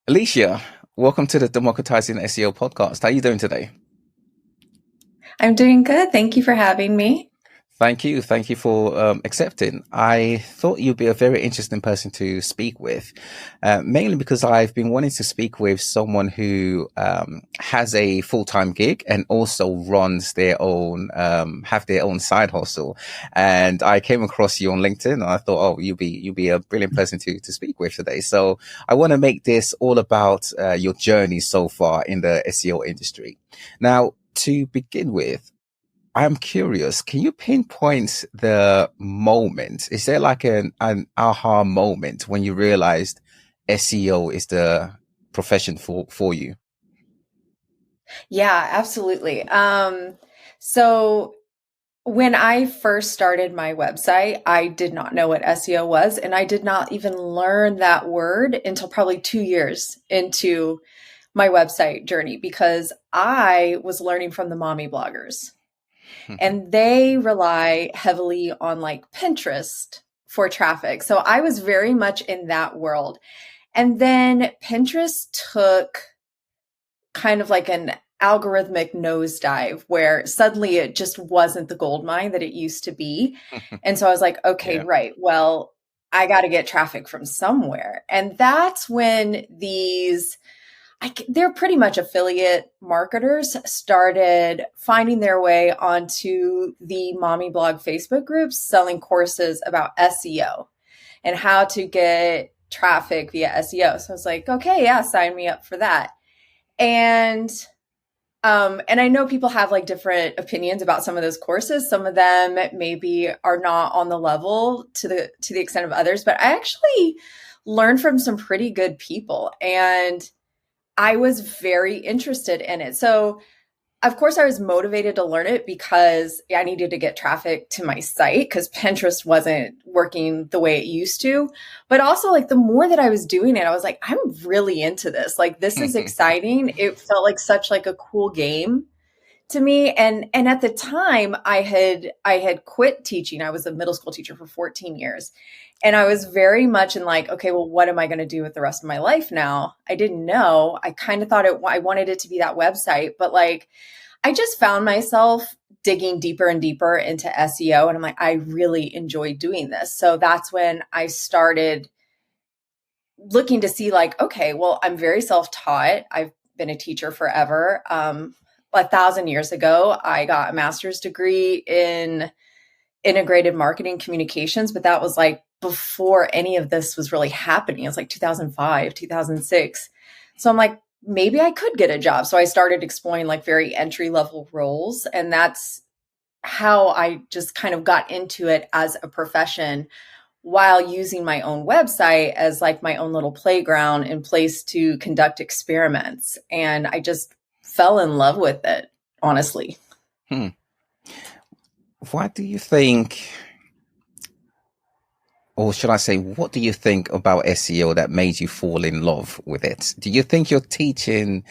Alicia, welcome to the Democratizing SEO podcast. How are you doing today? I'm doing good. Thank you for having me. Thank you. Thank you for accepting. I thought you'd be a very interesting person to speak with, mainly because I've been wanting to speak with someone who has a full-time gig and also runs their own, have their own side hustle. And I came across you on LinkedIn and I thought, oh, you'll be a brilliant person to speak with today. So I want to make this all about your journey so far in the SEO industry. Now, to begin with, I'm curious, can you pinpoint the moment? Is there like an aha moment when you realized SEO is the profession for you? Yeah, absolutely. So when I first started my website, I did not know what SEO was, and I did not even learn that word until probably 2 years into my website journey because I was learning from the mommy bloggers, and they rely heavily on like Pinterest for traffic. So I was very much in that world. And then Pinterest took kind of like an algorithmic nosedive where suddenly it just wasn't the gold mine that it used to be. And so I was like, okay, Yeah. right. Well, I got to get traffic from somewhere. And that's when they're pretty much affiliate marketers started finding their way onto the mommy blog Facebook groups selling courses about SEO and how to get traffic via SEO. So I was like, okay, yeah, sign me up for that. And and I know people have like different opinions about some of those courses. Some of them maybe are not on the level to the extent of others, but I actually learned from some pretty good people and I was very interested in it. So of course, I was motivated to learn it because I needed to get traffic to my site because Pinterest wasn't working the way it used to. But also, like, the more that I was doing it, I was like, I'm really into this. Like, this is exciting. It felt like such like a cool game to me. And at the time, I had quit teaching. I was a middle school teacher for 14 years. And I was very much in like, okay, well, what am I going to do with the rest of my life now? I didn't know. I kind of thought I wanted it to be that website, but like, I just found myself digging deeper and deeper into SEO. And I'm like, I really enjoy doing this. So that's when I started looking to see, like, okay, well, I'm very self taught. I've been a teacher forever. 1,000 years ago, I got a master's degree in integrated marketing communications, but that was like before any of this was really happening. It was like 2005, 2006. So I'm like, maybe I could get a job. So I started exploring like very entry level roles. And that's how I just kind of got into it as a profession while using my own website as like my own little playground and place to conduct experiments. And I just fell in love with it, honestly. Hmm. Why do you think, or should I say, what do you think about SEO that made you fall in love with it? Do you think your teaching,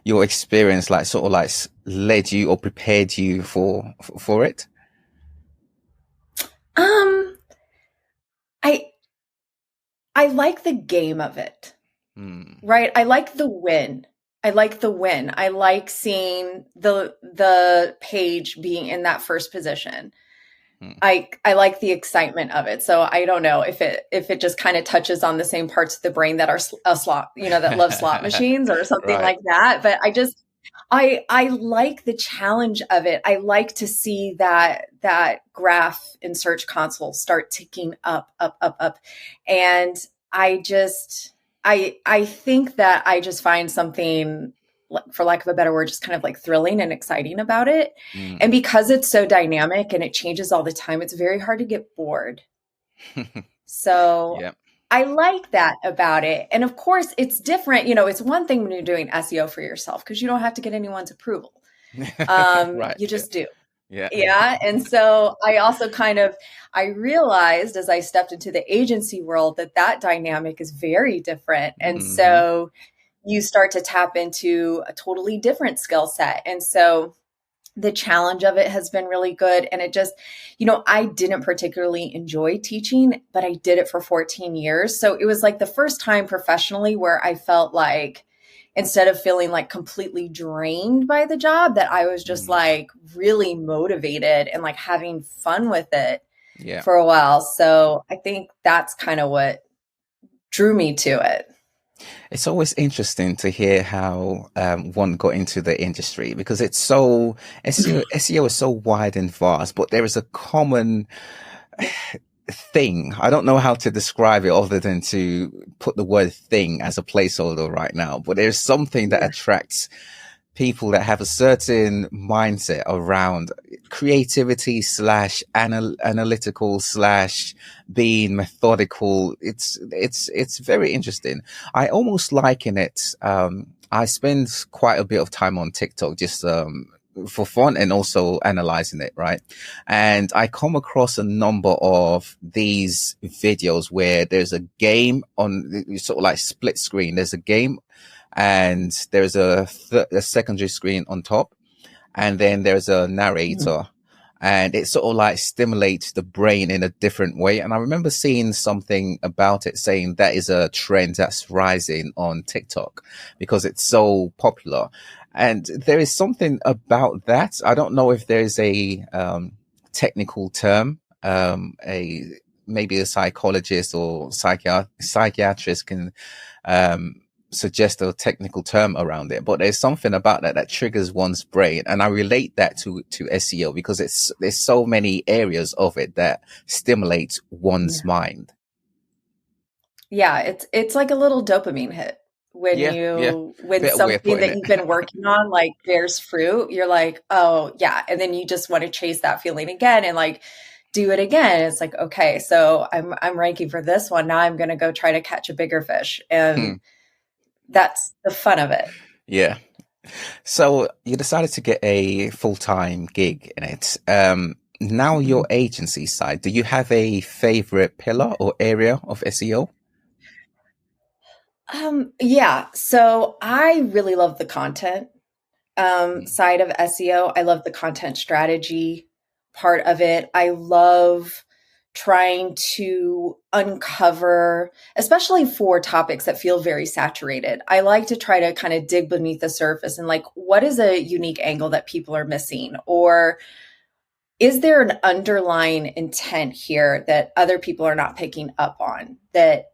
your experience, like sort of like led you or prepared you for it? Um, I I like the game of it, Hmm. right? I like the win. I like the win. I like seeing the page being in that first position. Hmm. I like the excitement of it. So I don't know if it just kind of touches on the same parts of the brain that are a slot, that love slot machines or something Right. like that. But I like the challenge of it. I like to see that graph in Search Console start ticking up, up, up, up. And I just I think that I just find something, for lack of a better word, just kind of like thrilling and exciting about it. And Hmm. because it's so dynamic and it changes all the time, it's very hard to get bored. So Yeah. I like that about it. And of course, it's different. It's one thing when you're doing SEO for yourself because you don't have to get anyone's approval. Right. You Yeah. just do. Yeah. Yeah. And so I also I realized as I stepped into the agency world that dynamic is very different. And Hmm. so you start to tap into a totally different skill set. And so The challenge of it has been really good. And it just, I didn't particularly enjoy teaching, but I did it for 14 years. So it was like the first time professionally where I felt like, instead of feeling like completely drained by the job, that I was just like really motivated and like having fun with it for a while. So I think that's kind of what drew me to it. It's always interesting to hear how one got into the industry, because it's so SEO is so wide and vast, but there is a common thing. I don't know how to describe it other than to put the word thing as a placeholder right now, but there's something that attracts people that have a certain mindset around creativity slash analytical slash being methodical. It's very interesting. I almost liken it. I spend quite a bit of time on TikTok, just, for fun and also analyzing it, right? And I come across a number of these videos where there's a game on sort of like split screen. There's a game and there's a secondary screen on top, and then there's a narrator, and it sort of like stimulates the brain in a different way. And I remember seeing something about it saying that is a trend that's rising on TikTok because it's so popular. And there is something about that. I don't know if there's a technical term, maybe a psychologist or psychiatrist can suggest a technical term around it, but there's something about that triggers one's brain. And I relate that to SEO because there's so many areas of it that stimulates one's mind. Yeah, it's like a little dopamine hit. When something that you've been working on like bears fruit, you're like, oh yeah. And then you just want to chase that feeling again and like do it again. It's like, okay, so I'm ranking for this one. Now I'm going to go try to catch a bigger fish. And that's the fun of it. Yeah. So you decided to get a full-time gig in it. Now your agency side, do you have a favorite pillar or area of SEO? Yeah. So I really love the content side of SEO. I love the content strategy part of it. I love trying to uncover, especially for topics that feel very saturated. I like to try to kind of dig beneath the surface and like, what is a unique angle that people are missing? Or is there an underlying intent here that other people are not picking up on that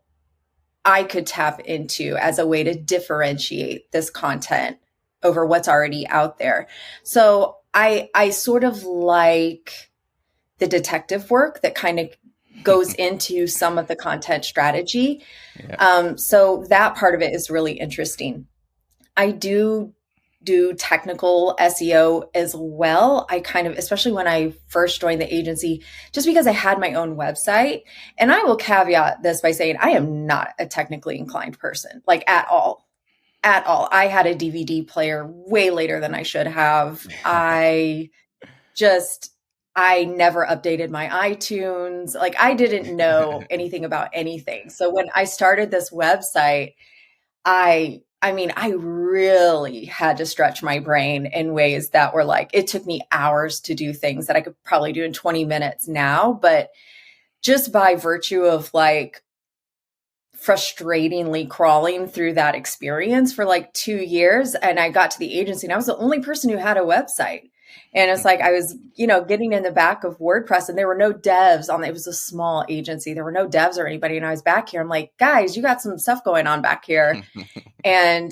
I could tap into as a way to differentiate this content over what's already out there? So I sort of like the detective work that kind of goes into some of the content strategy. Yeah. So that part of it is really interesting. I do technical SEO as well. I kind of, especially when I first joined the agency, just because I had my own website. And I will caveat this by saying I am not a technically inclined person, like at all. At all. I had a DVD player way later than I should have. I never updated my iTunes. Like I didn't know anything about anything. So when I started this website, I really had to stretch my brain in ways that were like, it took me hours to do things that I could probably do in 20 minutes now. But just by virtue of like frustratingly crawling through that experience for like 2 years, and I got to the agency and I was the only person who had a website. And it's like, I was, getting in the back of WordPress and there were no devs on it. It was a small agency. There were no devs or anybody. And I was back here. I'm like, guys, you got some stuff going on back here. And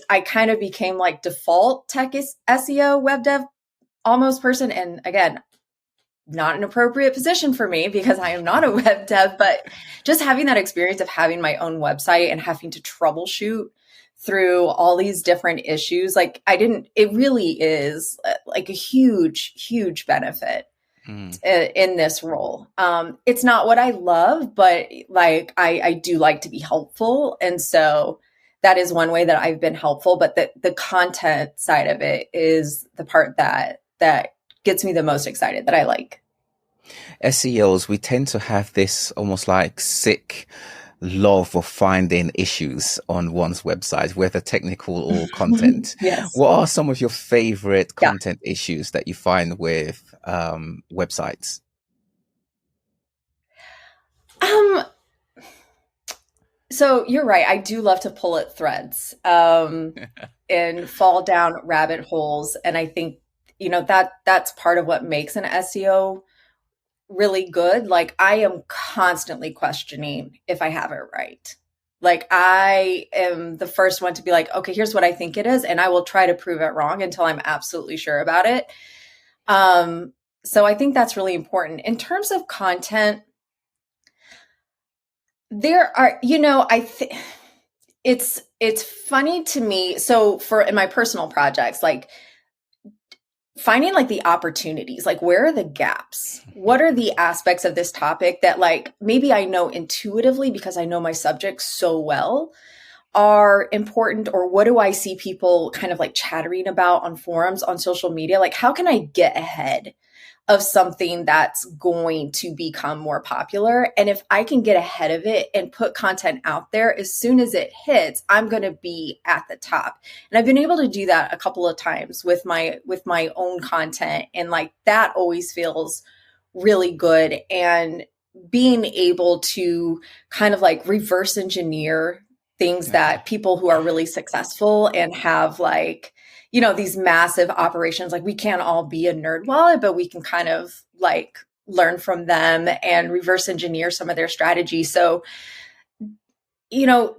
I kind of became like default tech SEO web dev almost person. And again, not an appropriate position for me because I am not a web dev, but just having that experience of having my own website and having to troubleshoot through all these different issues, it really is like a huge, huge benefit in this role. It's not what I love, but like, I do like to be helpful. And so that is one way that I've been helpful, but the content side of it is the part that gets me the most excited, that I like. SEOs, we tend to have this almost like sick love of finding issues on one's website, whether technical or content. Yes. What are some of your favorite Yeah. content issues that you find with websites? Um, so you're right. I do love to pull at threads, and fall down rabbit holes. And I think, that's part of what makes an SEO really good. Like, I am constantly questioning if I have it right. Like, I am the first one to be like, okay, here's what I think it is. And I will try to prove it wrong until I'm absolutely sure about it. So I think that's really important. In terms of content, there are, I think it's funny to me. So in my personal projects, like, finding like the opportunities, like, where are the gaps? What are the aspects of this topic that, like, maybe I know intuitively because I know my subject so well, are important? Or what do I see people kind of like chattering about on forums, on social media? Like, how can I get ahead of something that's going to become more popular? And if I can get ahead of it and put content out there, as soon as it hits, I'm going to be at the top. And I've been able to do that a couple of times with my own content. And like, that always feels really good. And being able to kind of like reverse engineer things that people who are really successful and have like, these massive operations, like, we can't all be a nerd wallet, but we can kind of like learn from them and reverse engineer some of their strategies. So,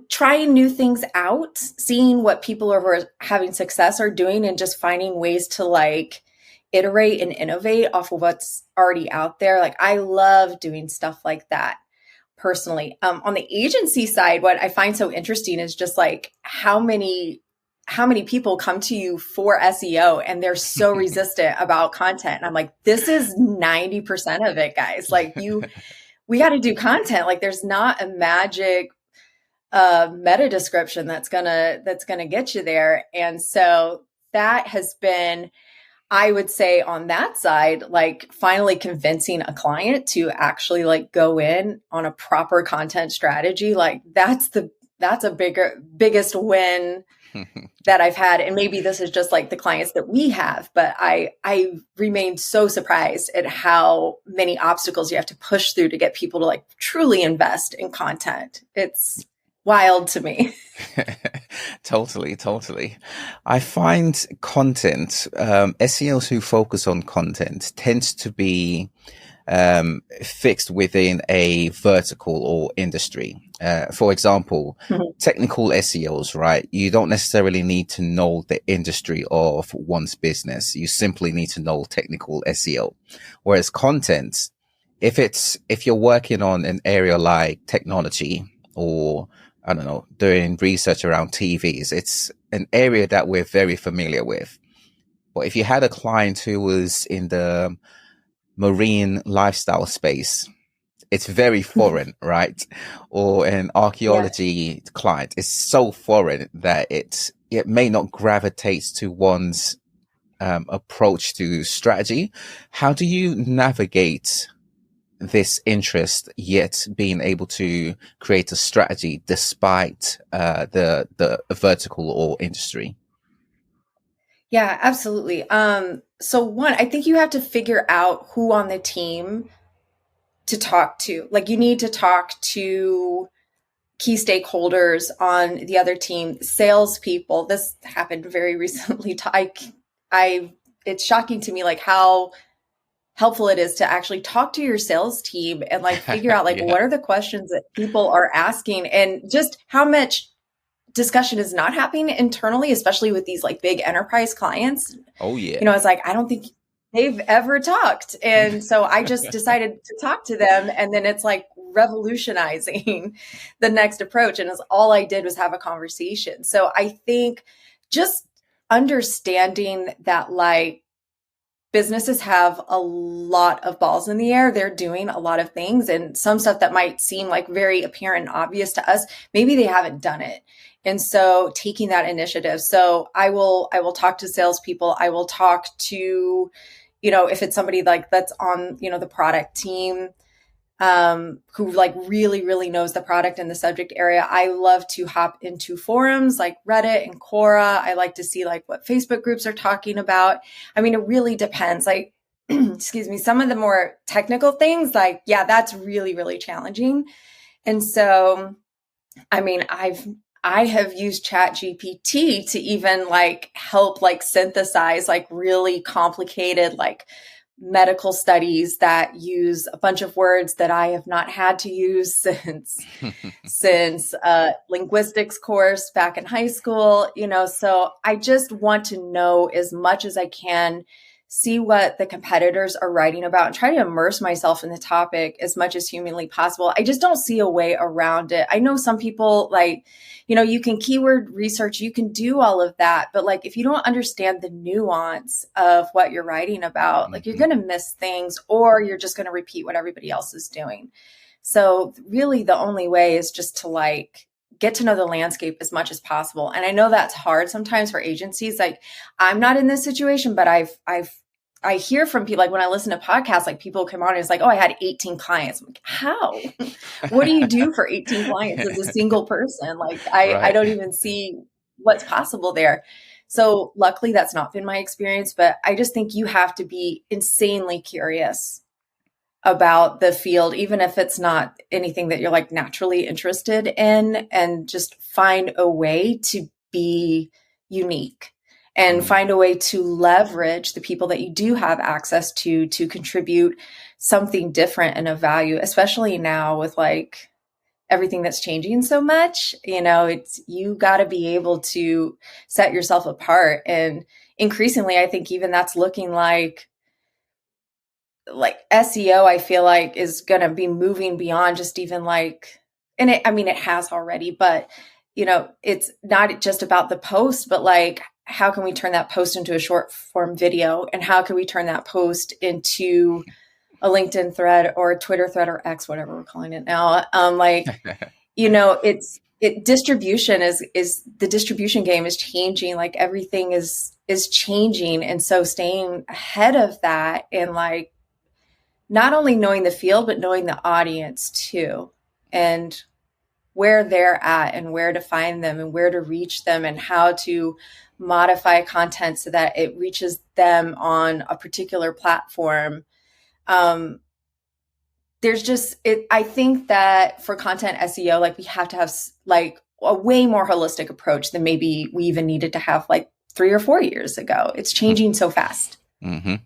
trying new things out, seeing what people who are having success are doing, and just finding ways to like iterate and innovate off of what's already out there. Like, I love doing stuff like that personally. On the agency side, what I find so interesting is just like how many people come to you for SEO and they're so resistant about content. And I'm like, this is 90% of it, guys. Like, we got to do content. Like, there's not a magic meta description that's gonna get you there. And so that has been, I would say, on that side, like, finally convincing a client to actually like go in on a proper content strategy. Like, that's a biggest win that I've had. And maybe this is just like the clients that we have, but I remain so surprised at how many obstacles you have to push through to get people to like truly invest in content. It's wild to me. Totally. I find content, SEOs who focus on content tends to be fixed within a vertical or industry. For example, technical SEOs, right? You don't necessarily need to know the industry of one's business. You simply need to know technical SEO. Whereas content, if you're working on an area like technology, or I don't know, doing research around TVs, it's an area that we're very familiar with. But if you had a client who was in the marine lifestyle space, it's very foreign, right? Or an archaeology client, it's so foreign that it may not gravitate to one's approach to strategy. How do you navigate this interest, yet being able to create a strategy despite the vertical or industry? Yeah, absolutely. So one, I think you have to figure out who on the team to talk to. Like, you need to talk to key stakeholders on the other team, salespeople. This happened very recently. It's shocking to me, like, how helpful it is to actually talk to your sales team and like figure out like what are the questions that people are asking, and just how much discussion is not happening internally, especially with these like big enterprise clients. Oh yeah. It's like, I don't think they've ever talked. And so I just decided to talk to them. And then it's like revolutionizing the next approach. And all I did was have a conversation. So I think just understanding that, like, businesses have a lot of balls in the air. They're doing a lot of things, and some stuff that might seem like very apparent and obvious to us, maybe they haven't done it. And so taking that initiative. So I will talk to salespeople. I will talk to, if it's somebody like that's on, the product team, who like really, really knows the product and the subject area. I love to hop into forums like Reddit and Quora. I like to see like what Facebook groups are talking about. I mean, it really depends. Like, excuse me, some of the more technical things, like, yeah, that's really, really challenging. And so, I mean, I have used ChatGPT to even like help like synthesize like really complicated like medical studies that use a bunch of words that I have not had to use since linguistics course back in high school, you know. So I just want to know as much as I can, see what the competitors are writing about, and try to immerse myself in the topic as much as humanly possible. I just don't see a way around it. I know some people like, you know, you can keyword research, you can do all of that, but like if you don't understand the nuance of what you're writing about, like you're going to miss things, or you're just going to repeat what everybody else is doing. So really the only way is just to like get to know the landscape as much as possible. And I know that's hard sometimes for agencies. Like I'm not in this situation, but I hear from people, like when I listen to podcasts, like people come on and it's like, oh, I had 18 clients. I'm like, how? What do you do for 18 clients as a single person? Like I don't even see what's possible there. So luckily that's not been my experience, but I just think you have to be insanely curious about the field, even if it's not anything that you're like naturally interested in, and just find a way to be unique and find a way to leverage the people that you do have access to contribute something different and of value, especially now with like everything that's changing so much. You know, it's, you got to be able to set yourself apart. And increasingly, I think even that's looking like SEO, I feel like is going to be moving beyond just even like, and it, I mean, it has already, but you know, it's not just about the post, but like, how can we turn that post into a short form video? And how can we turn that post into a LinkedIn thread or a Twitter thread or X, whatever we're calling it now? Like, you know, distribution is the distribution game is changing. Like everything is changing. And so staying ahead of that and like, not only knowing the field, but knowing the audience too, and where they're at and where to find them and where to reach them and how to modify content so that it reaches them on a particular platform. There's just, I think that for content SEO, like we have to have like a way more holistic approach than maybe we even needed to have like 3 or 4 years ago. It's changing so fast. Mm-hmm.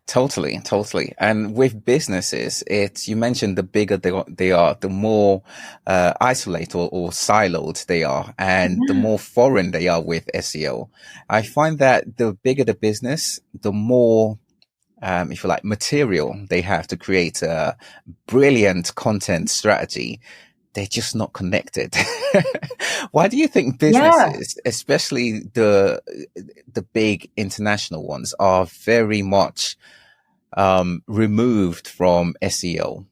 Totally. And with businesses, you mentioned the bigger they are, the more isolated or siloed they are, and the more foreign they are with SEO. I find that the bigger the business, the more, if you like, material they have to create a brilliant content strategy. They're just not connected. Why do you think businesses, especially the big international ones, are very much removed from SEO?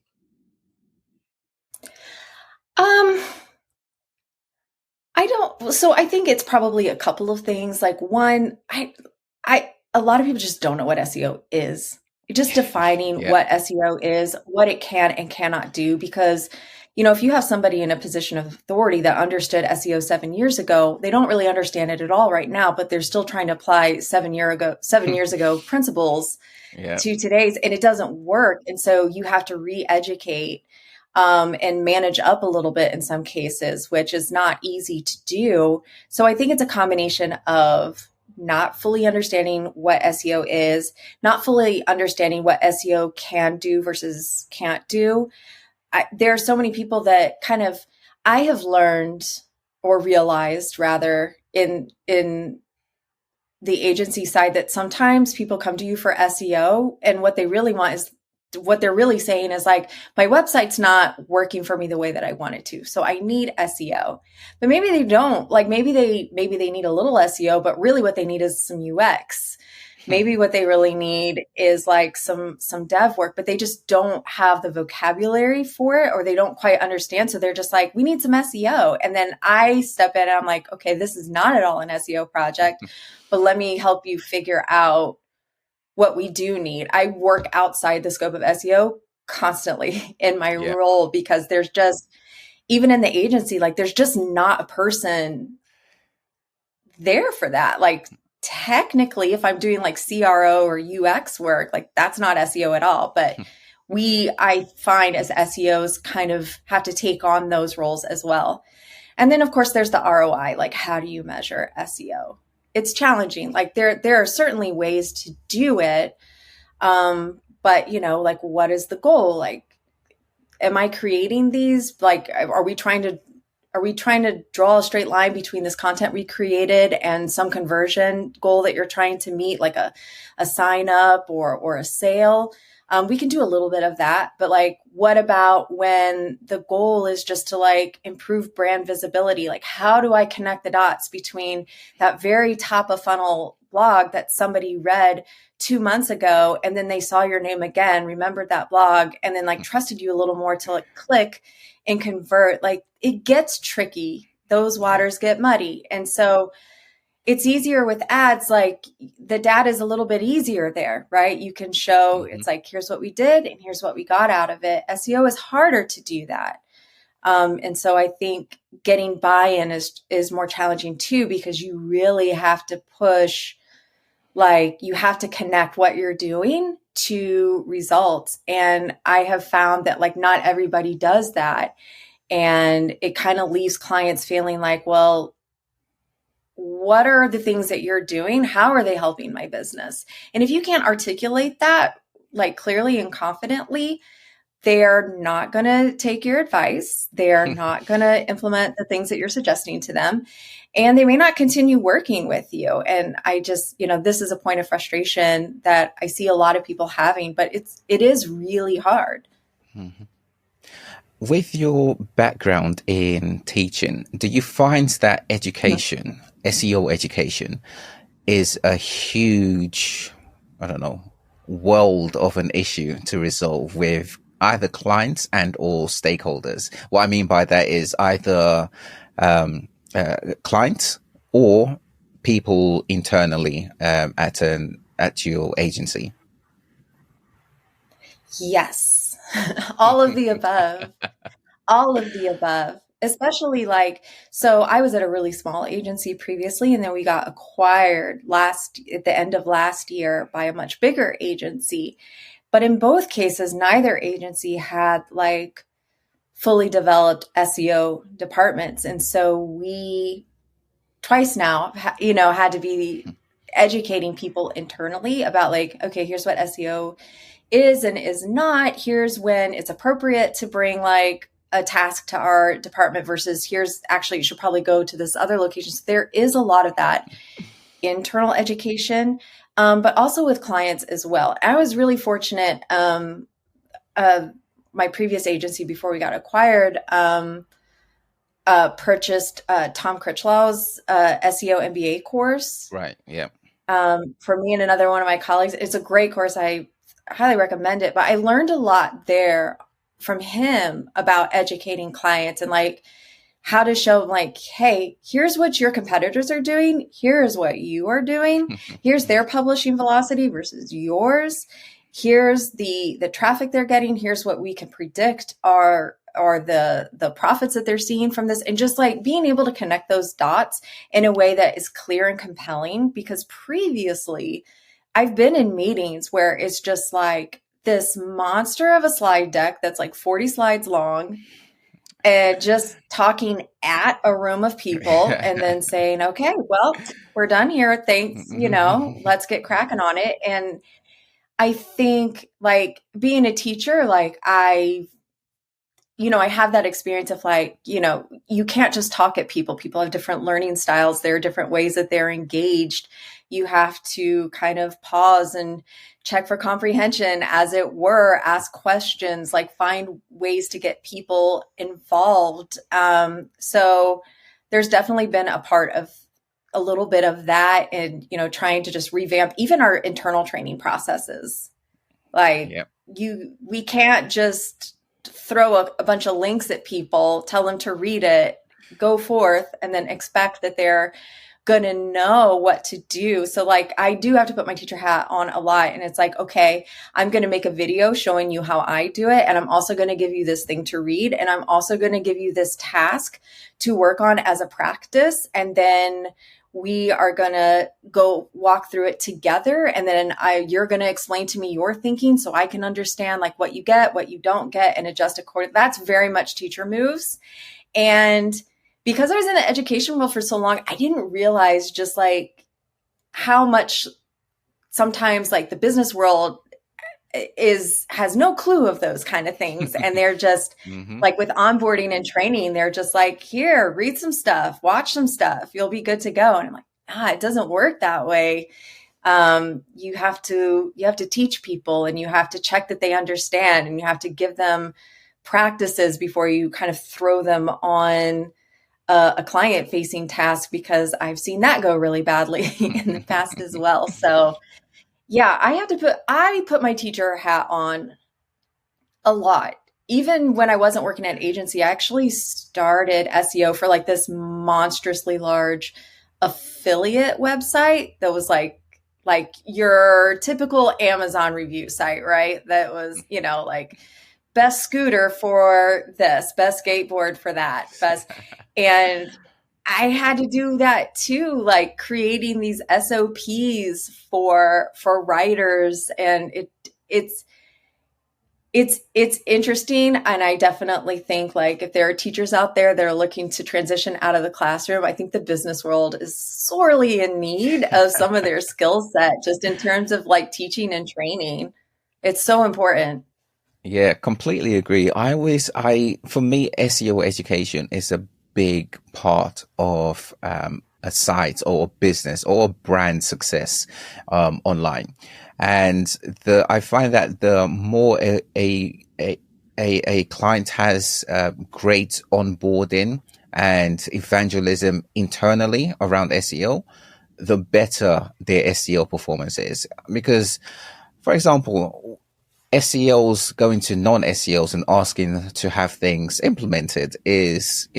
I think it's probably a couple of things. Like one, a lot of people just don't know what SEO is. Just defining what SEO is, what it can and cannot do, because you know, if you have somebody in a position of authority that understood SEO 7 years ago, they don't really understand it at all right now, but they're still trying to apply 7 years ago principles to today's, and it doesn't work. And so you have to re-educate and manage up a little bit in some cases, which is not easy to do. So I think it's a combination of not fully understanding what SEO is, not fully understanding what SEO can do versus can't do. There are so many people that I have learned or realized rather in the agency side that sometimes people come to you for SEO and what they really want is, what they're really saying is like, my website's not working for me the way that I want it to, so I need SEO. But maybe they don't. Like maybe they need a little SEO, but really what they need is some UX. Maybe what they really need is like some dev work, but they just don't have the vocabulary for it, or they don't quite understand. So they're just like, we need some SEO. And then I step in and I'm like, okay, this is not at all an SEO project, but let me help you figure out what we do need. I work outside the scope of SEO constantly in my Yeah. role, because there's just, even in the agency, like there's just not a person there for that. Like technically, if I'm doing like CRO or UX work, like that's not SEO at all. But I find as SEOs kind of have to take on those roles as well. And then of course there's the ROI, like how do you measure SEO? It's challenging. Like there are certainly ways to do it. But like what is the goal? Like, am I creating these? Like, are we trying to draw a straight line between this content we created and some conversion goal that you're trying to meet, like a sign up or a sale? We can do a little bit of that, but like, what about when the goal is just to like improve brand visibility? Like, how do I connect the dots between that very top of funnel blog that somebody read 2 months ago, and then they saw your name again, remembered that blog, and then like trusted you a little more to like click and convert? Like, it gets tricky. Those waters get muddy. And so it's easier with ads. Like the data is a little bit easier there, right? You can show it's like, here's what we did and here's what we got out of it. SEO is harder to do that. And so I think getting buy-in is more challenging too, because you really have to push, like you have to connect what you're doing to results. And I have found that like not everybody does that. And it kind of leaves clients feeling like, well, what are the things that you're doing? How are they helping my business? And if you can't articulate that like clearly and confidently, they're not going to take your advice. They're not going to implement the things that you're suggesting to them. And they may not continue working with you. And I just, this is a point of frustration that I see a lot of people having, but it is really hard. Mm-hmm. With your background in teaching, do you find that education, SEO education, is a huge, world of an issue to resolve with either clients and or stakeholders? What I mean by that is either clients or people internally at your agency. Yes. All of the above. All of the above. Especially so I was at a really small agency previously, and then we got acquired at the end of last year by a much bigger agency. But in both cases, neither agency had fully developed SEO departments. And so we twice now, had to be educating people internally about okay, here's what SEO is and is not. Here's when it's appropriate to bring a task to our department versus here's actually, you should probably go to this other location. So there is a lot of that internal education, but also with clients as well. I was really fortunate. My previous agency before we got acquired, purchased Tom Critchlow's SEO MBA course. Right. Yeah. For me and another one of my colleagues. It's a great course. I highly recommend it. But I learned a lot there from him about educating clients and how to show them hey, here's what your competitors are doing. Here's what you are doing. Here's their publishing velocity versus yours. Here's the traffic they're getting. Here's what we can predict are the profits that they're seeing from this. And just being able to connect those dots in a way that is clear and compelling, because previously I've been in meetings where it's just this monster of a slide deck that's 40 slides long and just talking at a room of people and then saying, okay, well, we're done here. Thanks. Let's get cracking on it. And I think being a teacher, I have that experience of you can't just talk at people. People have different learning styles. There are different ways that they're engaged. You have to kind of pause and check for comprehension, as it were, ask questions, find ways to get people involved. So there's definitely been a little bit of that, and, trying to just revamp even our internal training processes. We can't just throw a bunch of links at people, tell them to read it, go forth, and then expect that they're going to know what to do. So like I do have to put my teacher hat on a lot. And it's like, okay, I'm going to make a video showing you how I do it. And I'm also going to give you this thing to read. And I'm also going to give you this task to work on as a practice. And then we are going to go walk through it together. And then you're going to explain to me your thinking so I can understand like what you get, what you don't get, and adjust accordingly. That's very much teacher moves. And because I was in the education world for so long, I didn't realize just like how much sometimes like the business world has no clue of those kind of things. And they're just like with onboarding and training, they're just like, here, read some stuff, watch some stuff, you'll be good to go. And I'm like, it doesn't work that way. You have to teach people, and you have to check that they understand, and you have to give them practices before you kind of throw them on a client facing task, because I've seen that go really badly in the past as well. So yeah, I put my teacher hat on a lot. Even when I wasn't working at an agency, I actually started SEO for like this monstrously large affiliate website that was like your typical Amazon review site, right? That was, like best scooter for this, best skateboard for that, and I had to do that too, like creating these SOPs for writers, and it's interesting. And I definitely think like if there are teachers out there that are looking to transition out of the classroom, I think the business world is sorely in need of some of their skill set, just in terms of like teaching and training. It's so important. Yeah, completely agree. For me, SEO education is a big part of a site or a business or a brand success online. And I find that the more a client has great onboarding and evangelism internally around SEO, the better their SEO performance is. Because, for example, SEOs going to non-SEOs and asking to have things implemented is,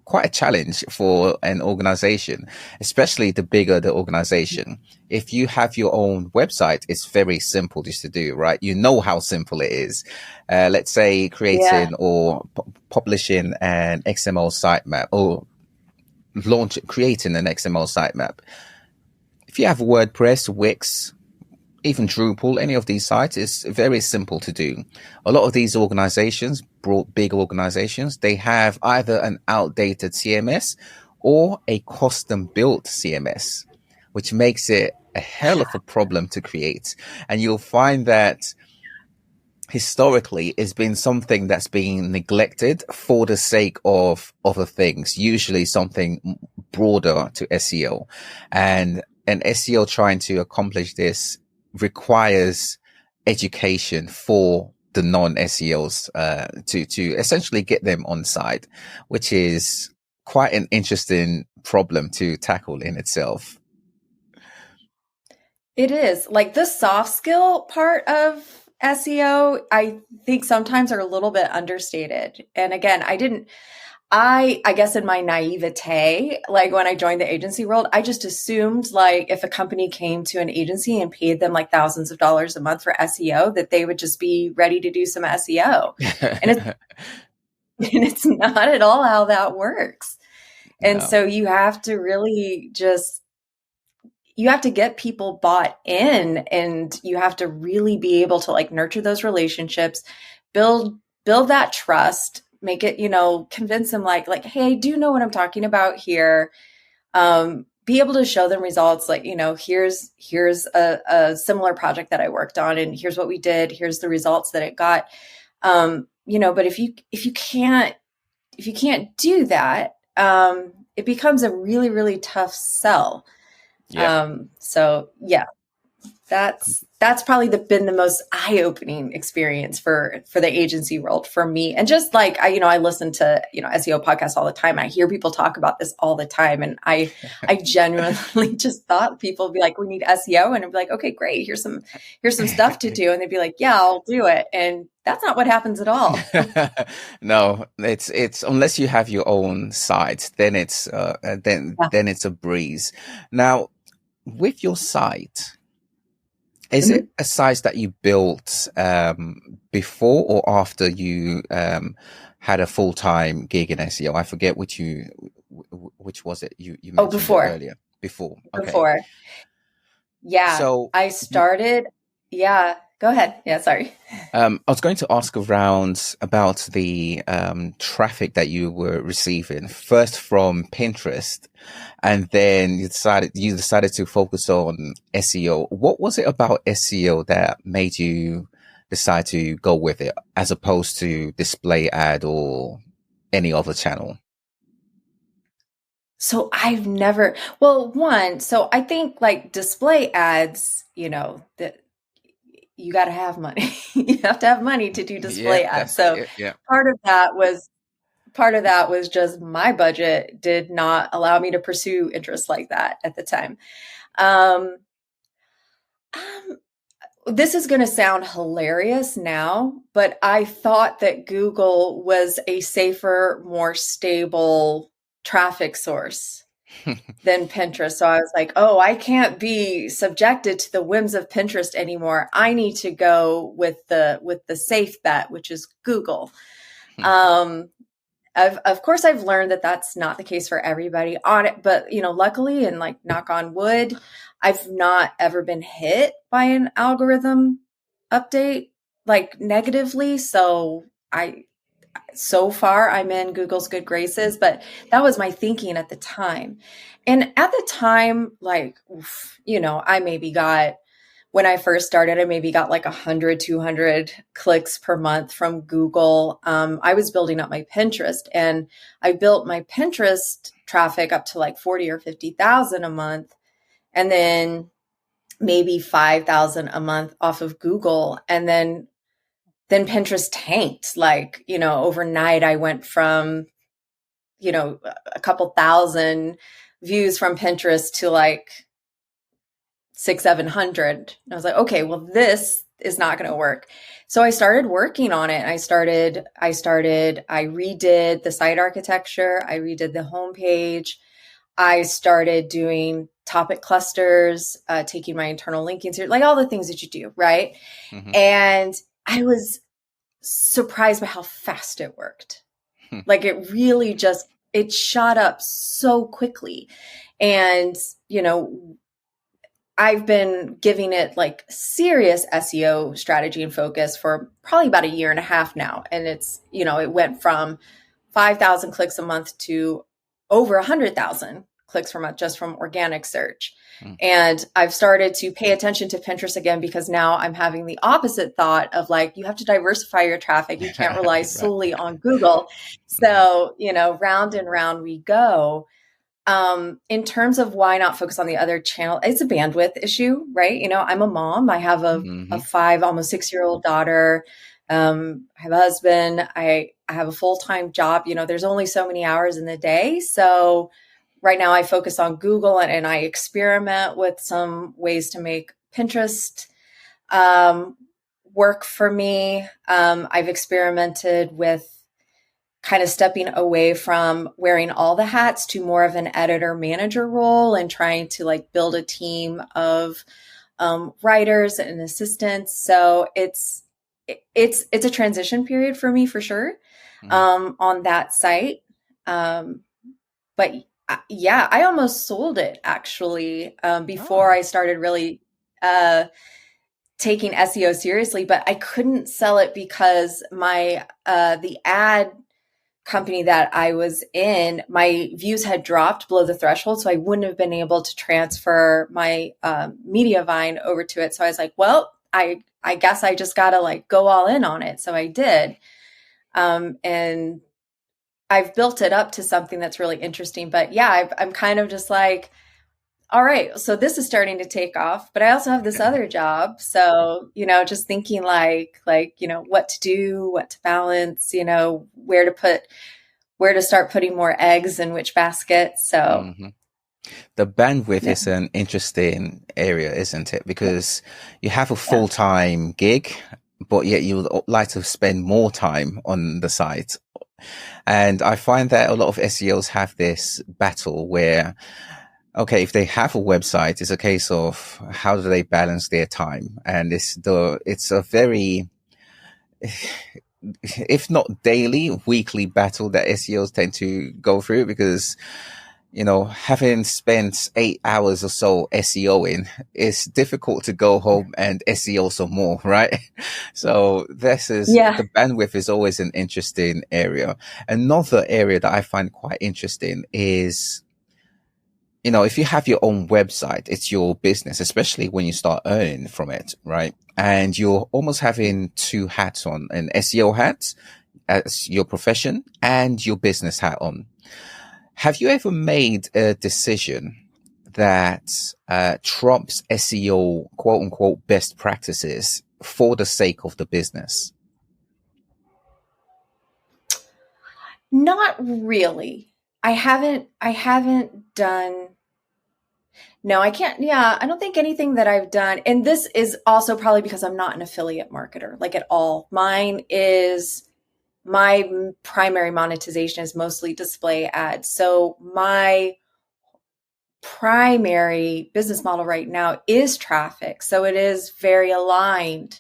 quite a challenge for an organization, especially the bigger the organization. If you have your own website, it's very simple just to do, right? You know how simple it is. Let's say creating or publishing an XML sitemap, or creating an XML sitemap. If you have WordPress, Wix, even Drupal, any of these sites, is very simple to do. A lot of these organizations, big organizations, they have either an outdated CMS or a custom built CMS, which makes it a hell of a problem to create. And you'll find that historically it's been something that's been neglected for the sake of other things, usually something broader to SEO. And an SEO trying to accomplish this requires education for the non-SEOs to essentially get them on side, which is quite an interesting problem to tackle in itself. It is. Like the soft skill part of SEO, I think sometimes are a little bit understated. And again, I guess in my naivete, like when I joined the agency world, I just assumed like if a company came to an agency and paid them like thousands of dollars a month for SEO, that they would just be ready to do some SEO. And it's not at all how that works. And so you have to really you have to get people bought in, and you have to really be able to like nurture those relationships, build that trust, make it, convince them like, hey, I do know what I'm talking about here. Be able to show them results. Like, here's a similar project that I worked on, and here's what we did. Here's the results that it got. But if you can't do that, it becomes a really, really tough sell. Yeah. So yeah, That's probably been the most eye-opening experience for the agency world for me. And just like I listen to SEO podcasts all the time. I hear people talk about this all the time, and I genuinely just thought people would be like, "We need SEO," and I'd be like, "Okay, great. Here's some stuff to do," and they'd be like, "Yeah, I'll do it." And that's not what happens at all. No, it's unless you have your own site, then it's then it's a breeze. Now, with your site, is it a site that you built before or after you had a full-time gig in SEO? I forget which was it you mentioned before. earlier. Before. Okay. Before. Yeah. So I started. Yeah. Go ahead. Yeah. Sorry. I was going to ask about the traffic that you were receiving first from Pinterest, and then you decided to focus on SEO. What was it about SEO that made you decide to go with it as opposed to display ad or any other channel? So I've never, so I think like display ads, that you got to have money. You have to have money to do display ads. So part of that was just my budget did not allow me to pursue interests like that at the time. This is going to sound hilarious now, but I thought that Google was a safer, more stable traffic source than Pinterest. So I was like, oh, I can't be subjected to the whims of Pinterest anymore. I need to go with the safe bet, which is Google. Of course, I've learned that that's not the case for everybody on it, but luckily, and like knock on wood, I've not ever been hit by an algorithm update like negatively. So far I'm in Google's good graces, but that was my thinking at the time. And at the time, like, I maybe got, when I first started, I maybe got like 100, 200 clicks per month from Google. I was building up my Pinterest, and I built my Pinterest traffic up to like 40 or 50,000 a month. And then maybe 5,000 a month off of Google. And then Pinterest tanked. Like, overnight I went from, a couple thousand views from Pinterest to like 600-700. And I was like, okay, well, this is not going to work. So I started working on it. I redid the site architecture. I redid the homepage. I started doing topic clusters, taking my internal linking series, like all the things that you do, right? Mm-hmm. And I was surprised by how fast it worked. Like it really it shot up so quickly. And, I've been giving it like serious SEO strategy and focus for probably about 1.5 years now. And it's, it went from 5,000 clicks a month to over 100,000 clicks per month just from organic search. And I've started to pay attention to Pinterest again, because now I'm having the opposite thought of like, you have to diversify your traffic. You can't rely solely on Google. So, round and round we go. In terms of why not focus on the other channel, it's a bandwidth issue, right? I'm a mom. I have a 5, almost 6-year-old daughter. I have a husband. I have a full-time job. There's only so many hours in the day. So right now I focus on Google, and I experiment with some ways to make Pinterest work for me. I've experimented with kind of stepping away from wearing all the hats to more of an editor manager role, and trying to like build a team of writers and assistants. So it's a transition period for me for sure on that site. But yeah, I almost sold it actually before I started really taking SEO seriously, but I couldn't sell it because the ad company that I was in, my views had dropped below the threshold. So I wouldn't have been able to transfer my Mediavine over to it. So I was like, well, I guess I just got to like go all in on it. So I did. And I've built it up to something that's really interesting. But yeah, I'm kind of just like, all right, so this is starting to take off, but I also have this other job. So, just thinking like, what to do, what to balance, where to start putting more eggs in which basket. So the bandwidth is an interesting area, isn't it? Because you have a full-time gig, but yet you would like to spend more time on the site. And I find that a lot of SEOs have this battle where, okay, if they have a website, it's a case of how do they balance their time? And it's a very, if not daily, weekly battle that SEOs tend to go through, because having spent 8 hours or so SEOing, it's difficult to go home and SEO some more, right? So the bandwidth is always an interesting area. Another area that I find quite interesting is, if you have your own website, it's your business, especially when you start earning from it, right? And you're almost having two hats on, an SEO hat as your profession and your business hat on. Have you ever made a decision that trumps SEO quote unquote best practices for the sake of the business? Not really. I haven't done. No, I can't. Yeah, I don't think anything that I've done. And this is also probably because I'm not an affiliate marketer, like at all. My primary monetization is mostly display ads. So my primary business model right now is traffic. So it is very aligned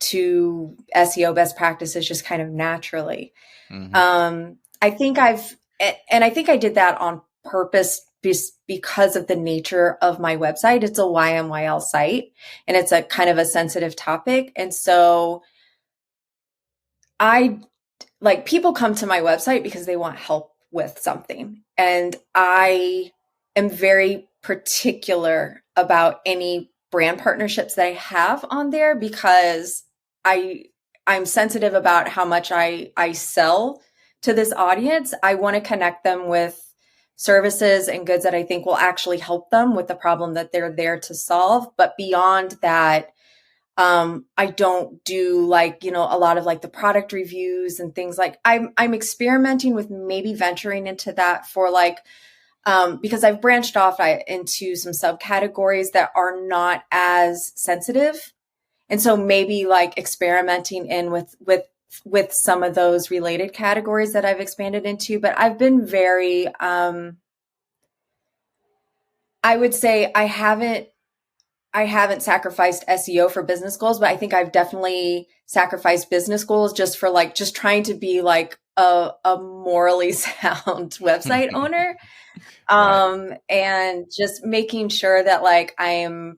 to SEO best practices just kind of naturally. I think I did that on purpose because of the nature of my website. It's a YMYL site and it's a kind of a sensitive topic. And so people come to my website because they want help with something. And I am very particular about any brand partnerships that I have on there because I'm sensitive about how much I sell to this audience. I want to connect them with services and goods that I think will actually help them with the problem that they're there to solve. But beyond that, I don't do a lot of the product reviews and things I'm experimenting with maybe venturing into that for because I've branched off into some subcategories that are not as sensitive. And so maybe experimenting in with some of those related categories that I've expanded into, but I've been very, I would say I haven't sacrificed SEO for business goals, but I think I've definitely sacrificed business goals just for just trying to be a morally sound website owner. And just making sure that I am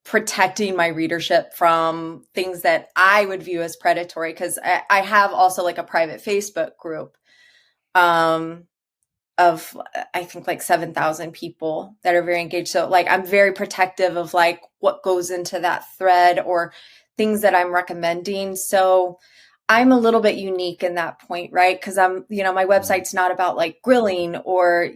protecting my readership from things that I would view as predatory. Cause I have also a private Facebook group, of I think 7,000 people that are very engaged. So I'm very protective of what goes into that thread or things that I'm recommending. So I'm a little bit unique in that point, right? Because I'm, my website's not about grilling or,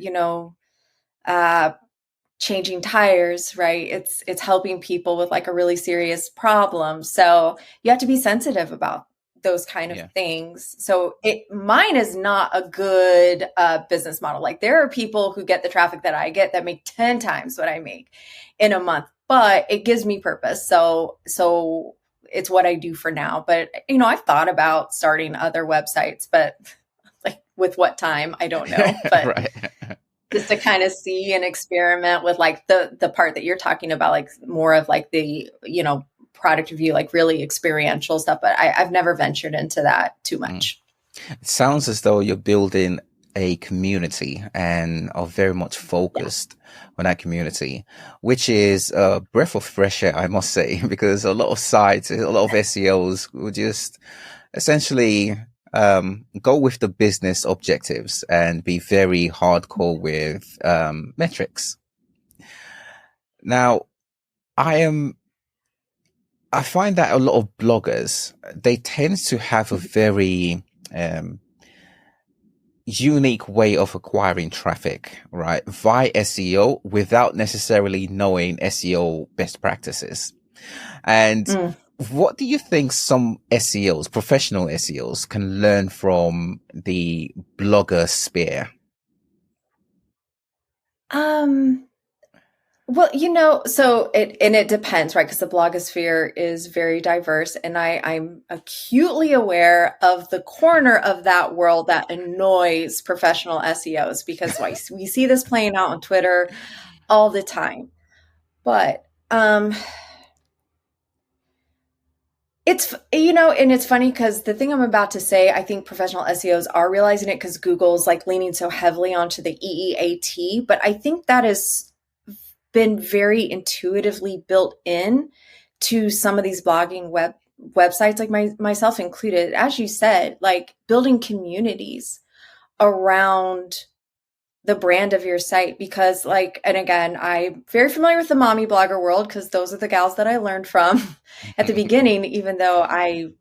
changing tires, right? It's helping people with a really serious problem. So you have to be sensitive about those kind of things. So mine is not a good business model. There are people who get the traffic that I get that make 10 times what I make in a month, but it gives me purpose. So it's what I do for now. But, I've thought about starting other websites, but with what time, I don't know. But right. Just to kind of see and experiment with the part that you're talking about, more of the, product review, really experiential stuff. But I've never ventured into that too much. It sounds as though you're building a community and are very much focused on that community, which is a breath of fresh air, I must say, because a lot of sites, a lot of SEOs will just essentially go with the business objectives and be very hardcore with metrics. Now, I find that a lot of bloggers, they tend to have a very unique way of acquiring traffic, right? Via SEO without necessarily knowing SEO best practices. And Mm. what do you think some SEOs, professional SEOs, can learn from the blogger sphere? Um, well, so it depends, right? Because the blogosphere is very diverse, and I'm acutely aware of the corner of that world that annoys professional SEOs because we see this playing out on Twitter all the time. But and it's funny because the thing I'm about to say, I think professional SEOs are realizing it because Google's like leaning so heavily onto the EEAT, but I think that has been very intuitively built in to some of these blogging websites, like myself included, as you said, like building communities around the brand of your site because and again, I'm very familiar with the mommy blogger world because those are the gals that I learned from at the beginning, even though I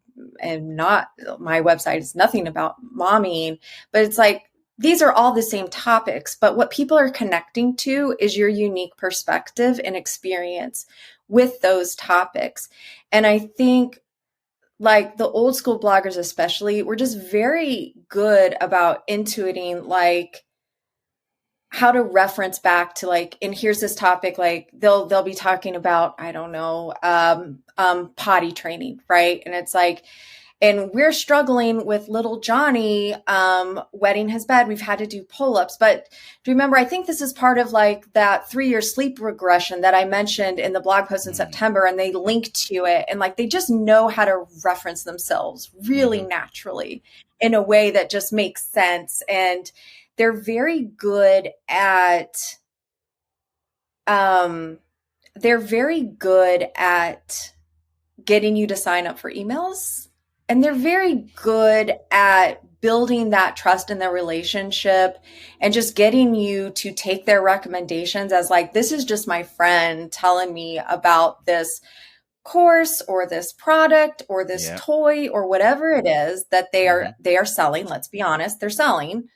am not, my website is nothing about mommying, but it's like, these are all the same topics, but what people are connecting to is your unique perspective and experience with those topics. And I think like the old school bloggers, especially, were just very good about intuiting like how to reference back to like, and here's this topic, like they'll be talking about, I don't know, potty training, right? And it's like, and we're struggling with little Johnny wetting his bed. We've had to do pull-ups. But do you remember, I think this is part of like that 3-year sleep regression that I mentioned in the blog post in September, and they link to it. And like, they just know how to reference themselves really naturally in a way that just makes sense. And they're very good at, getting you to sign up for emails. And they're very good at building that trust in the relationship and just getting you to take their recommendations as like, this is just my friend telling me about this course or this product or this toy or whatever it is that they are selling. Let's be honest, they're selling.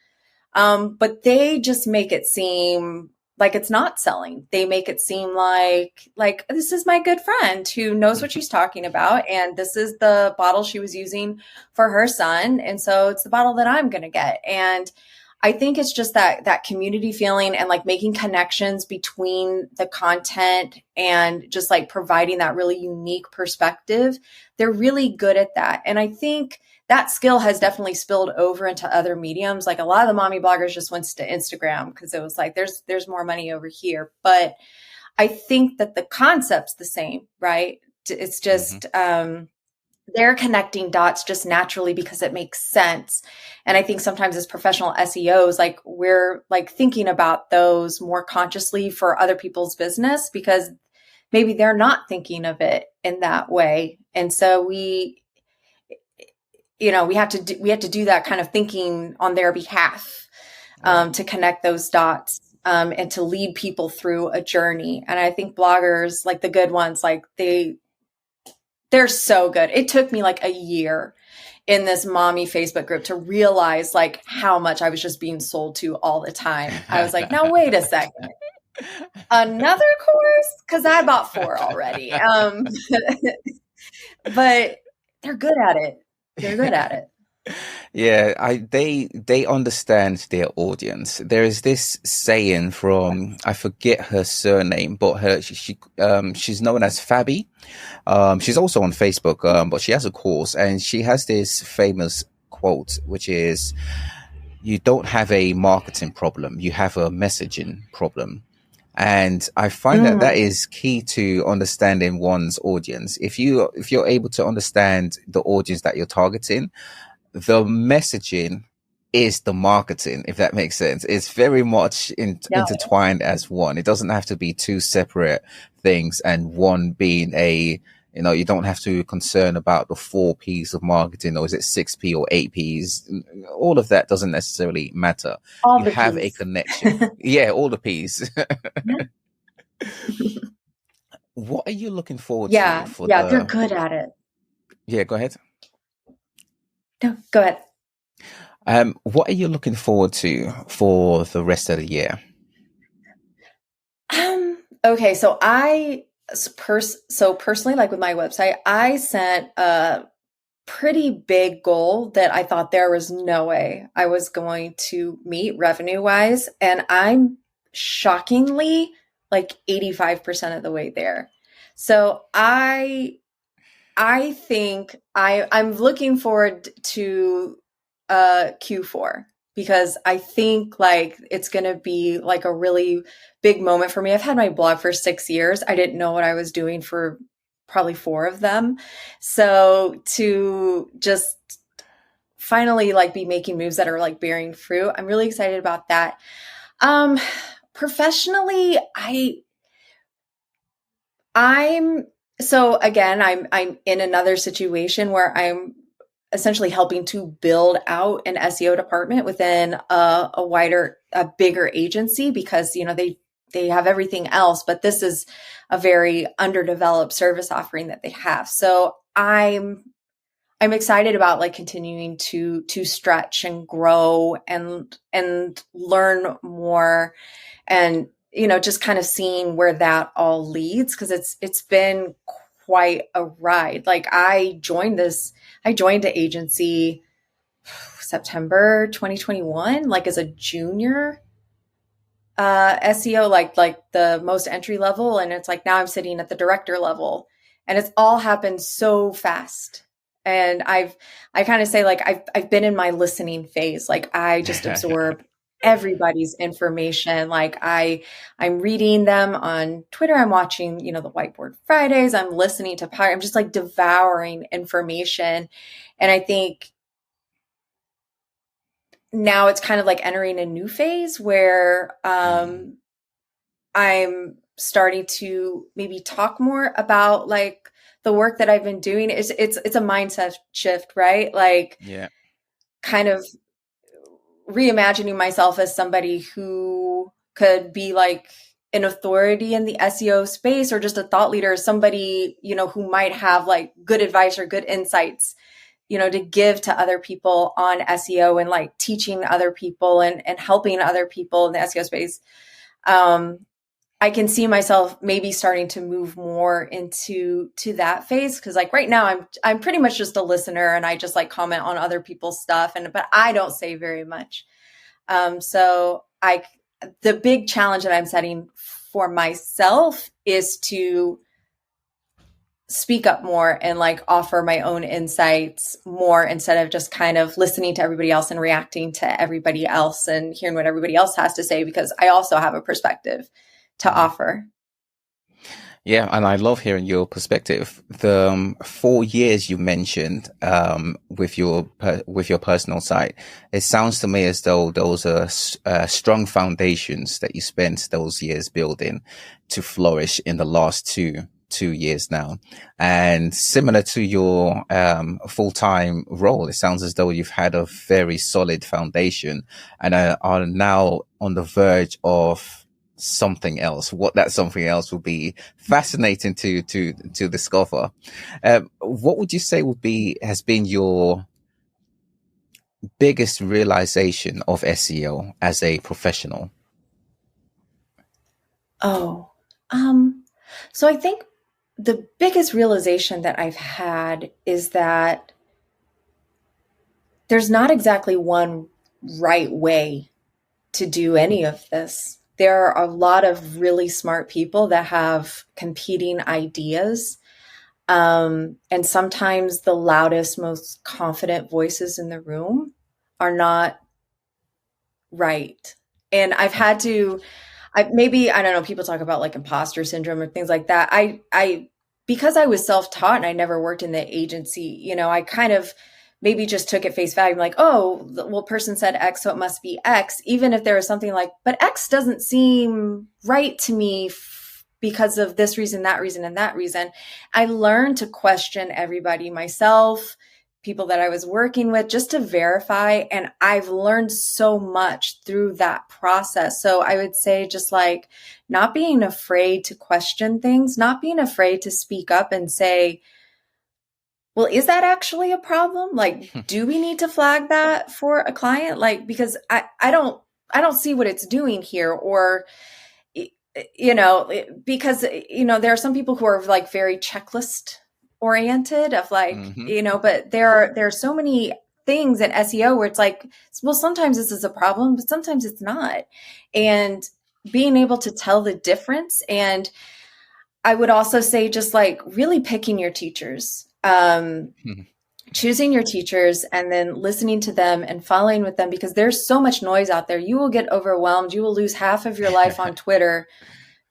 But they just make it seem like it's not selling. They make it seem like this is my good friend who knows what she's talking about. And this is the bottle she was using for her son. And so it's the bottle that I'm going to get. And I think it's just that community feeling and like making connections between the content and just like providing that really unique perspective. They're really good at that. And I think that skill has definitely spilled over into other mediums. Like a lot of the mommy bloggers just went to Instagram because it was like, there's more money over here. But I think that the concept's the same, right? It's just, they're connecting dots just naturally because it makes sense. And I think sometimes as professional SEOs, like we're like thinking about those more consciously for other people's business because maybe they're not thinking of it in that way. And so we have to do that kind of thinking on their behalf to connect those dots and to lead people through a journey. And I think bloggers, like the good ones, like they're so good. It took me like a year in this mommy Facebook group to realize like how much I was just being sold to all the time. I was like, now wait a second. Another course? Because I bought 4 already. But they're good at it. They're good at it. Yeah, they understand their audience. There is this saying from, I forget her surname, but she's known as Fabi. She's also on Facebook, but she has a course and she has this famous quote, which is, you don't have a marketing problem, you have a messaging problem. And I find that is key to understanding one's audience. If you're able to understand the audience that you're targeting, the messaging is the marketing, if that makes sense. It's very much intertwined as one. It doesn't have to be 2 separate things and one being you don't have to concern about the 4 P's of marketing, or is it 6P or 8 P's? All of that doesn't necessarily matter. All you the have P's. a connection. Yeah, all the P's. What are you looking forward to for they're good at it. Yeah, go ahead. No, go ahead. What are you looking forward to for the rest of the year? Okay, so personally, like with my website, I sent a pretty big goal that I thought there was no way I was going to meet revenue wise. And I'm shockingly like 85% of the way there. So I think I'm looking forward to Q4 because I think like it's going to be like a really big moment for me. I've had my blog for 6 years. I didn't know what I was doing for probably 4 of them. So to just finally like be making moves that are like bearing fruit, I'm really excited about that. Um Professionally, I'm so again, I'm in another situation where I'm essentially helping to build out an SEO department within a bigger agency because they have everything else, but this is a very underdeveloped service offering that they have. So I'm excited about like continuing to stretch and grow and learn more and just kind of seeing where that all leads because it's been quite a ride. Like I joined the agency September 2021 like as a junior SEO like the most entry level, and it's like now I'm sitting at the director level and it's all happened so fast. And I kind of say like I've been in my listening phase. Like I just absorb everybody's information. Like I'm reading them on Twitter. I'm watching, the Whiteboard Fridays. I'm listening to I'm just like devouring information. And I think now it's kind of like entering a new phase where I'm starting to maybe talk more about like the work that I've been doing. It's a mindset shift, right? Like Yeah. kind of reimagining myself as somebody who could be like an authority in the SEO space or just a thought leader, somebody, who might have like good advice or good insights, to give to other people on SEO and like teaching other people and helping other people in the SEO space. I can see myself maybe starting to move more into that phase because like right now I'm pretty much just a listener and I just like comment on other people's stuff but I don't say very much. So the big challenge that I'm setting for myself is to speak up more and like offer my own insights more instead of just kind of listening to everybody else and reacting to everybody else and hearing what everybody else has to say because I also have a perspective to offer. Yeah, and I love hearing your perspective. The 4 years you mentioned with your personal site, it sounds to me as though those are strong foundations that you spent those years building to flourish in the last two years now. And similar to your full-time role, it sounds as though you've had a very solid foundation and are now on the verge of something else. What that something else will be fascinating to discover. What would you say has been your biggest realization of SEO as a professional? So I think the biggest realization that I've had is that there's not exactly one right way to do any of this. There are a lot of really smart people that have competing ideas. And sometimes the loudest, most confident voices in the room are not right. And I've had to, I don't know, people talk about like imposter syndrome or things like that. Because I was self-taught and I never worked in the agency, I kind of maybe just took it face value. I'm like, oh, well, person said X, so it must be X. Even if there was something like, but X doesn't seem right to me because of this reason, that reason, and that reason. I learned to question everybody, myself, people that I was working with, just to verify. And I've learned so much through that process. So I would say just like not being afraid to question things, not being afraid to speak up and say, well, is that actually a problem? Like, do we need to flag that for a client? Like, because I don't see what it's doing here, or, because, there are some people who are like very checklist oriented of like, but there are so many things in SEO where it's like, well, sometimes this is a problem, but sometimes it's not. And being able to tell the difference. And I would also say just like really picking your teachers, choosing your teachers and then listening to them and following with them, because there's so much noise out there. You will get overwhelmed. You will lose half of your life on Twitter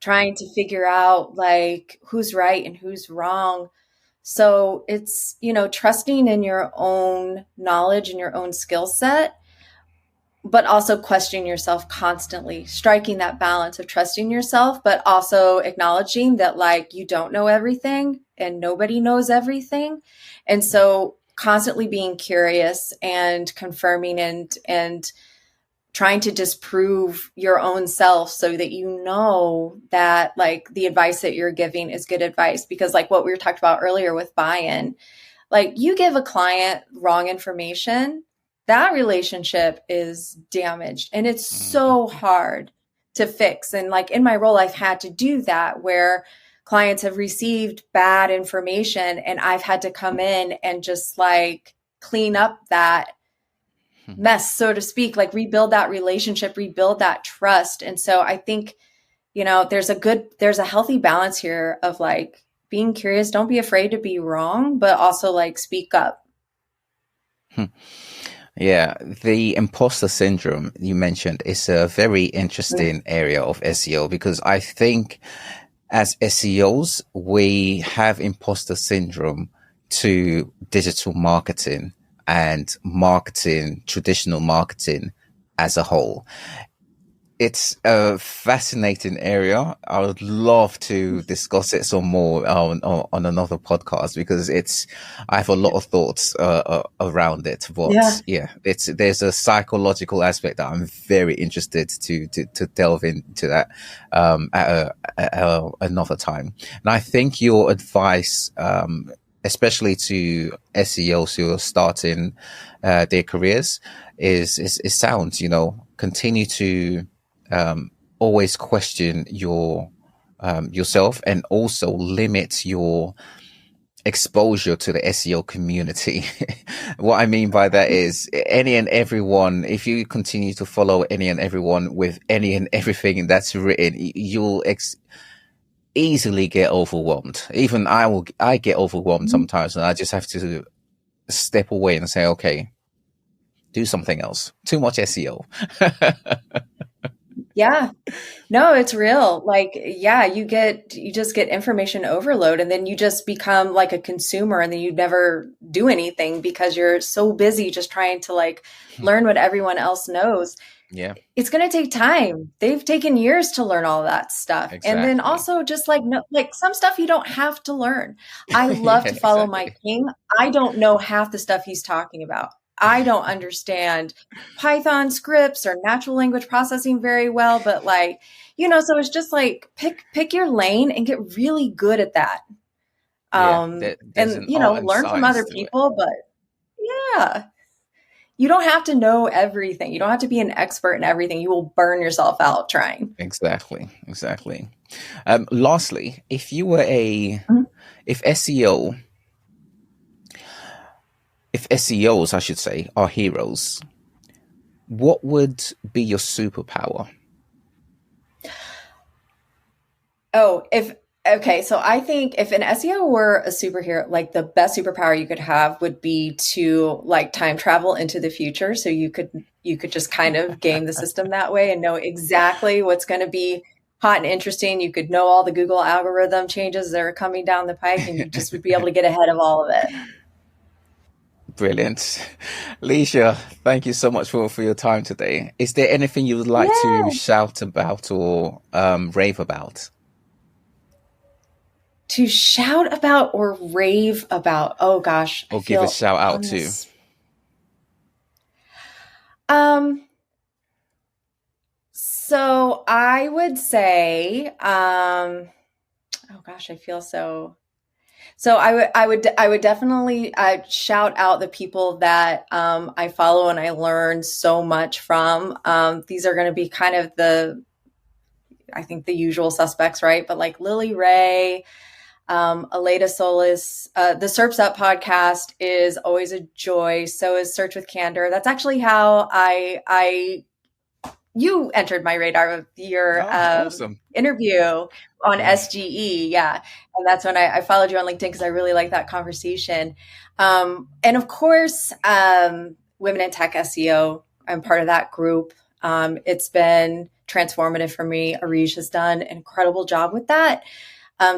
trying to figure out like who's right and who's wrong. So it's, trusting in your own knowledge and your own skill set, but also questioning yourself constantly, striking that balance of trusting yourself, but also acknowledging that like you don't know everything and nobody knows everything. And so constantly being curious and confirming and trying to disprove your own self so that you know that like the advice that you're giving is good advice. Because like what we were talking about earlier with buy-in, like you give a client wrong information, that relationship is damaged and it's so hard to fix. And like in my role, I've had to do that where clients have received bad information and I've had to come in and just like clean up that mess, so to speak, like rebuild that relationship, rebuild that trust. And so I think, there's a healthy balance here of like being curious. Don't be afraid to be wrong, but also like speak up. Yeah, the imposter syndrome you mentioned is a very interesting area of SEO, because I think as SEOs, we have imposter syndrome to digital marketing and traditional marketing as a whole. It's a fascinating area. I would love to discuss it some more on another podcast, because I have a lot of thoughts around it. But there's a psychological aspect that I'm very interested to delve into that at another time. And I think your advice, especially to SEOs who are starting their careers, is sound. Continue to always question yourself, and also limit your exposure to the SEO community. What I mean by that is any and everyone, if you continue to follow any and everyone with any and everything that's written, you'll easily get overwhelmed. Even I get overwhelmed sometimes, and I just have to step away and say, okay, do something else. Too much SEO. Yeah. No, it's real. Like, yeah, you just get information overload, and then you just become like a consumer, and then you never do anything because you're so busy just trying to like learn what everyone else knows. Yeah. It's going to take time. They've taken years to learn all that stuff. Exactly. And then also just like, no, like some stuff you don't have to learn. I love to follow my king. I don't know half the stuff he's talking about. I don't understand Python scripts or natural language processing very well, but like, so it's just like pick your lane and get really good at that. And learn from other people, but yeah, you don't have to know everything. You don't have to be an expert in everything. You will burn yourself out trying. Exactly. Lastly, if you were if SEOs, I should say, are heroes, what would be your superpower? So I think if an SEO were a superhero, like the best superpower you could have would be to like time travel into the future. So you could just kind of game the system that way and know exactly what's going to be hot and interesting. You could know all the Google algorithm changes that are coming down the pike, and you just would be able to get ahead of all of it. Brilliant. Alicia, thank you so much for your time today. Is there anything you would like to shout about or rave about? To shout about or rave about? Oh gosh. Or give a shout out to. So I would say, oh gosh, I feel so. So I would definitely shout out the people that I follow and I learn so much from. These are going to be kind of I think the usual suspects, right? But like Lily Ray, Aleda Solis, the SERPs Up podcast is always a joy. So is Search with Candor. That's actually how you entered my radar of your awesome. interview on SGE. Yeah. And that's when I followed you on LinkedIn because I really like that conversation. And of course, Women in Tech SEO, I'm part of that group. It's been transformative for me. Arish has done an incredible job with that.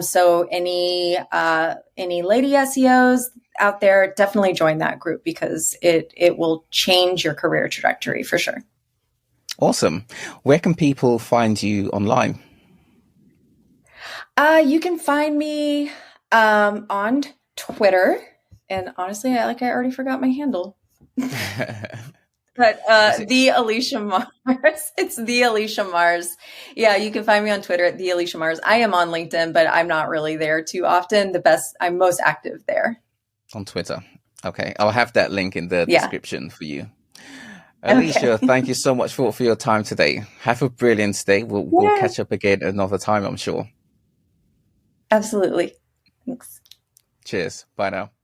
So any lady SEOs out there, definitely join that group because it will change your career trajectory for sure. Awesome. Where can people find you online? You can find me on Twitter. And honestly, I already forgot my handle. But the Alicia Mars. It's the Alicia Mars. Yeah, you can find me on Twitter at the Alicia Mars. I am on LinkedIn, but I'm not really there too often. I'm most active there. On Twitter. Okay. I'll have that link in the description for you. Alicia, thank you so much for your time today. Have a brilliant day. We'll catch up again another time, I'm sure. Absolutely. Thanks. Cheers. Bye now.